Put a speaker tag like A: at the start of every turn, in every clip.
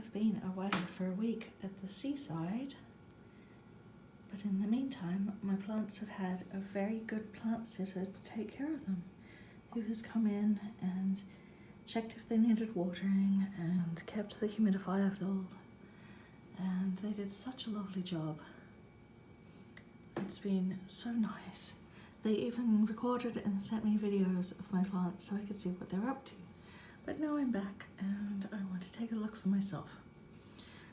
A: have been away for a week at the seaside, but in the meantime my plants have had a very good plant sitter to take care of them, who has come in and checked if they needed watering and kept the humidifier filled, and they did such a lovely job. It's been so nice. They even recorded and sent me videos of my plants so I could see what they're up to. But now I'm back and I want to take a look for myself.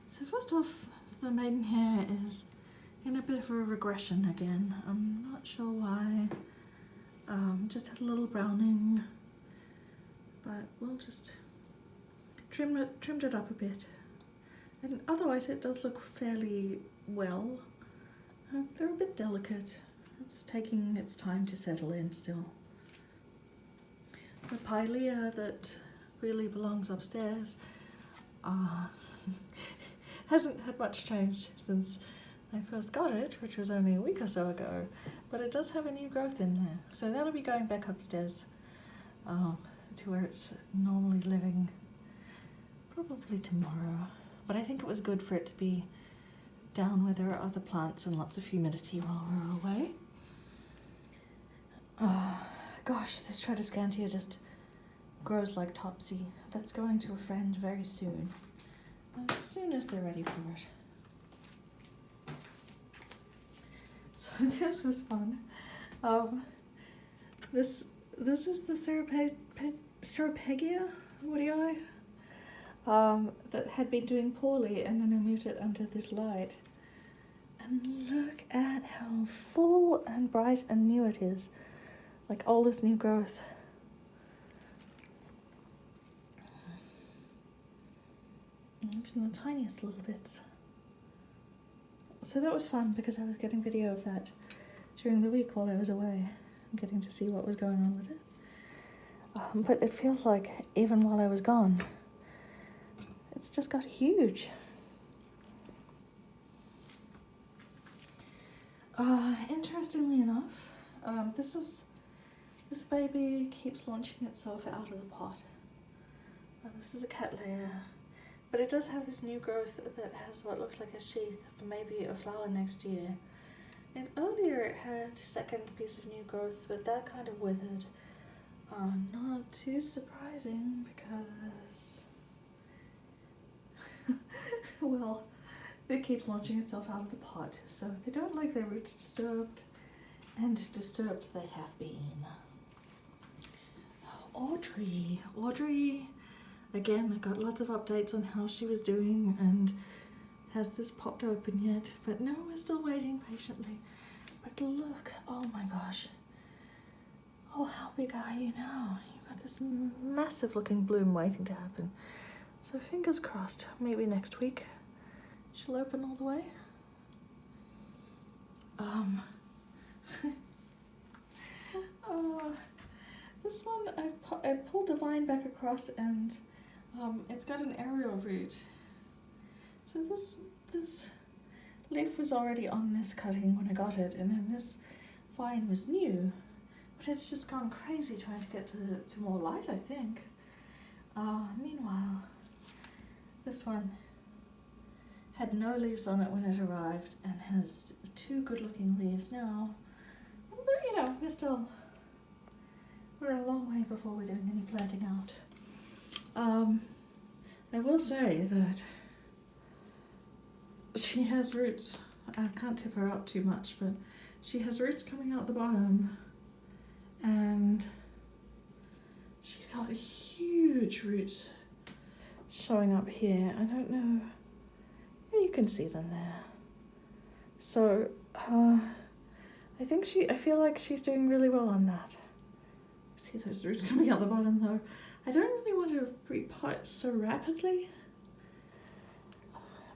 A: So first off, the maidenhair is in a bit of a regression again. I'm not sure why. Just had a little browning, but we'll just trimmed it up a bit. And otherwise it does look fairly well. They're a bit delicate. It's taking its time to settle in still. The pilea that really belongs upstairs hasn't had much change since I first got it, which was only a week or so ago, but it does have a new growth in there, so that'll be going back upstairs to where it's normally living probably tomorrow. But I think it was good for it to be down where there are other plants and lots of humidity while we're away. Gosh, this Tradescantia just grows like topsy. That's going to a friend very soon as they're ready for it. So this was fun. This is the Firecracker wardii that had been doing poorly, and then I moved it under this light. And look at how full and bright and new it is. Like all this new growth. Even the tiniest little bits. So that was fun because I was getting video of that during the week while I was away and getting to see what was going on with it. But it feels like even while I was gone, it's just got huge. Interestingly enough, this baby keeps launching itself out of the pot. This is a cattleya, but it does have this new growth that has what looks like a sheath for maybe a flower next year. And earlier it had a second piece of new growth, but that kind of withered. Not too surprising because, well, it keeps launching itself out of the pot, so they don't like their roots disturbed, and disturbed they have been. Audrey, again, I got lots of updates on how she was doing, and has this popped open yet? But no, we're still waiting patiently. But look, oh my gosh. Oh, how big are you now? You've got this massive looking bloom waiting to happen. So fingers crossed, maybe next week she'll open all the way. This one I pulled the vine back across, and it's got an aerial root. So this leaf was already on this cutting when I got it, and then this vine was new, but it's just gone crazy trying to get to more light, I think. Meanwhile, this one had no leaves on it when it arrived and has two good looking leaves now. But you know, we're a long way before we're doing any planting out. I will say that she has roots. I can't tip her up too much, but she has roots coming out the bottom, and she's got huge roots showing up here. I don't know. You can see them there. So, I feel like she's doing really well on that. See those roots coming out the bottom though. I don't really want to repot so rapidly,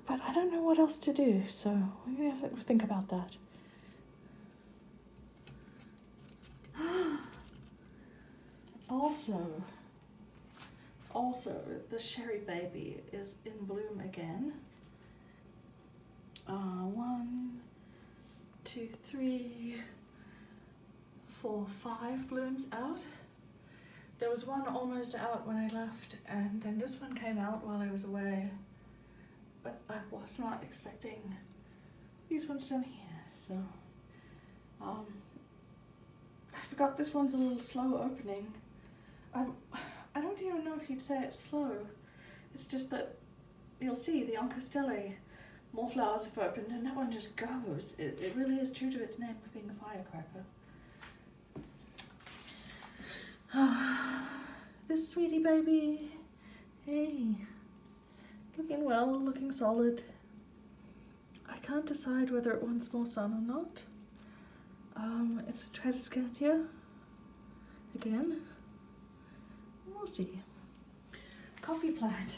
A: but I don't know what else to do, so I'm gonna have to think about that. Also, the Sharry baby is in bloom again. 1, 2, 3, 4, 5 blooms out. There was one almost out when I left, and then this one came out while I was away. but I was not expecting these ones down here, so I forgot this one's a little slow opening. I don't even know if you'd say it's slow. It's just that you'll see the Oncostele, more flowers have opened, and that one just goes. It really is true to its name of being a firecracker. This sweetie baby, hey, looking well, looking solid. I can't decide whether it wants more sun or not. It's a Tradescantia again. We'll see. Coffee plant.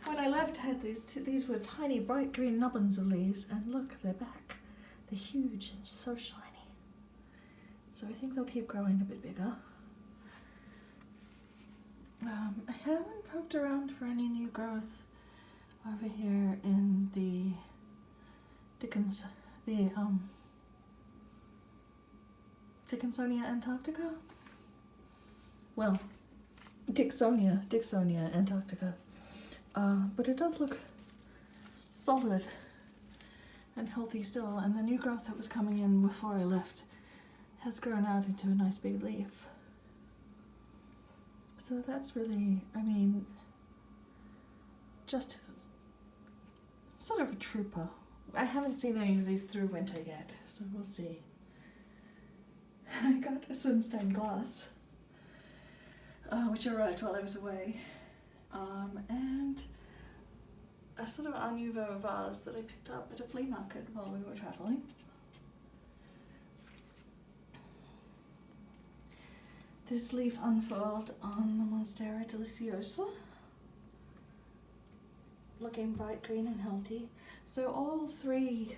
A: When I left, had these were tiny bright green nubbins of leaves, and look, they're back. They're huge and so shiny. So I think they'll keep growing a bit bigger. I haven't poked around for any new growth over here in the Dickinsonia Antarctica. Well, Dicksonia Antarctica. But it does look solid and healthy still, and the new growth that was coming in before I left has grown out into a nice big leaf. So that's really, I mean, just sort of a trooper. I haven't seen any of these through winter yet, so we'll see. I got some stained glass, which arrived while I was away, and a sort of Art Nouveau vase that I picked up at a flea market while we were travelling. This leaf unfurled on the Monstera Deliciosa, looking bright green and healthy. So all three,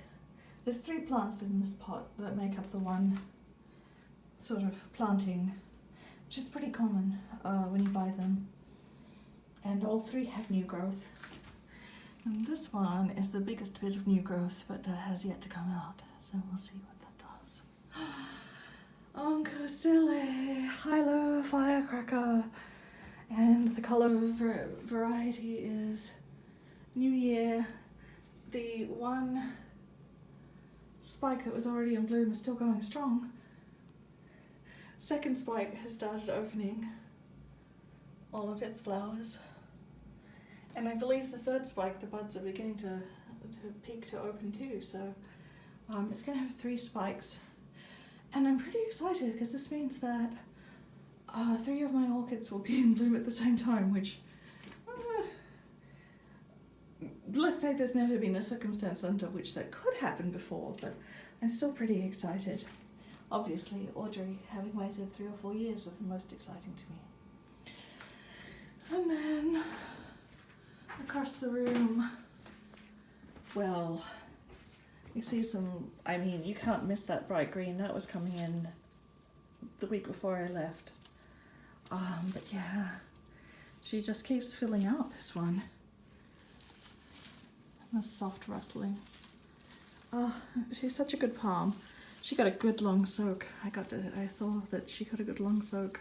A: there's 3 plants in this pot that make up the one sort of planting, which is pretty common when you buy them. And all 3 have new growth. And this one is the biggest bit of new growth, but has yet to come out. So we'll see what that does. Oncostele, Hilo, Firecracker, and the colour variety is New Year. The one spike that was already in bloom is still going strong. Second spike has started opening all of its flowers. And I believe the third spike, the buds are beginning to peak to open too, so it's going to have 3 spikes. And I'm pretty excited because this means that 3 of my orchids will be in bloom at the same time, which, let's say there's never been a circumstance under which that could happen before, but I'm still pretty excited. Obviously, Audrey, having waited 3 or 4 years, is the most exciting to me. And then, across the room, well, you see some, I mean, you can't miss that bright green. That was coming in the week before I left. But yeah, she just keeps filling out, this one. And the soft rustling. Oh, she's such a good palm. She got a good long soak. I saw that she got a good long soak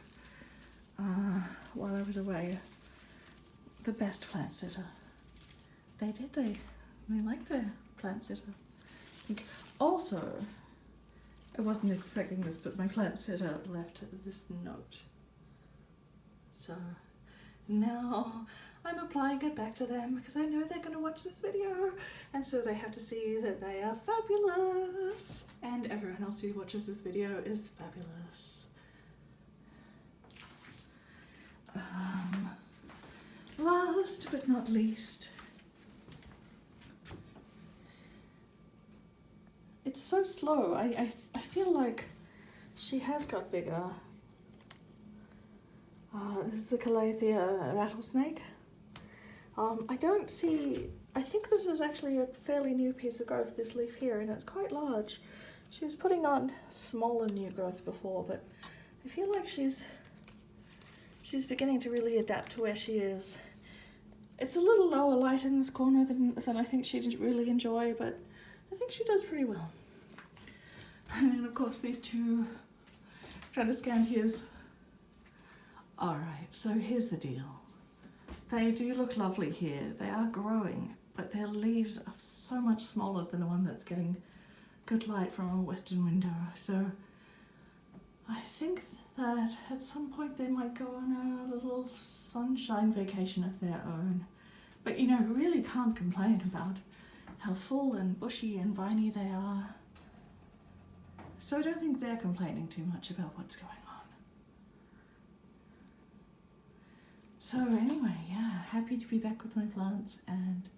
A: while I was away. The best plant sitter. They like their plant sitter. Also, I wasn't expecting this, but my plant sitter left this note. So now I'm applying it back to them because I know they're going to watch this video, and so they have to see that they are fabulous, and everyone else who watches this video is fabulous. Last but not least, it's so slow. I feel like she has got bigger. This is a Calathea rattlesnake. I think this is actually a fairly new piece of growth, this leaf here, and it's quite large. She was putting on smaller new growth before, but I feel like she's beginning to really adapt to where she is. It's a little lower light in this corner than I think she'd really enjoy, but I think she does pretty well. And then of course these 2 Tradescantias. Alright, so here's the deal. They do look lovely here. They are growing, but their leaves are so much smaller than the one that's getting good light from a western window. So I think that at some point they might go on a little sunshine vacation of their own. But you know, really can't complain about how full and bushy and viney they are. So I don't think they're complaining too much about what's going on. So anyway, yeah, happy to be back with my plants, and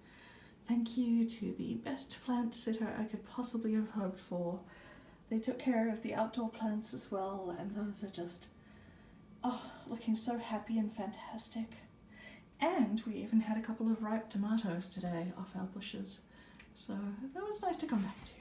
A: thank you to the best plant sitter I could possibly have hoped for. They took care of the outdoor plants as well, and those are just, looking so happy and fantastic. And we even had a couple of ripe tomatoes today off our bushes. So that was nice to come back to.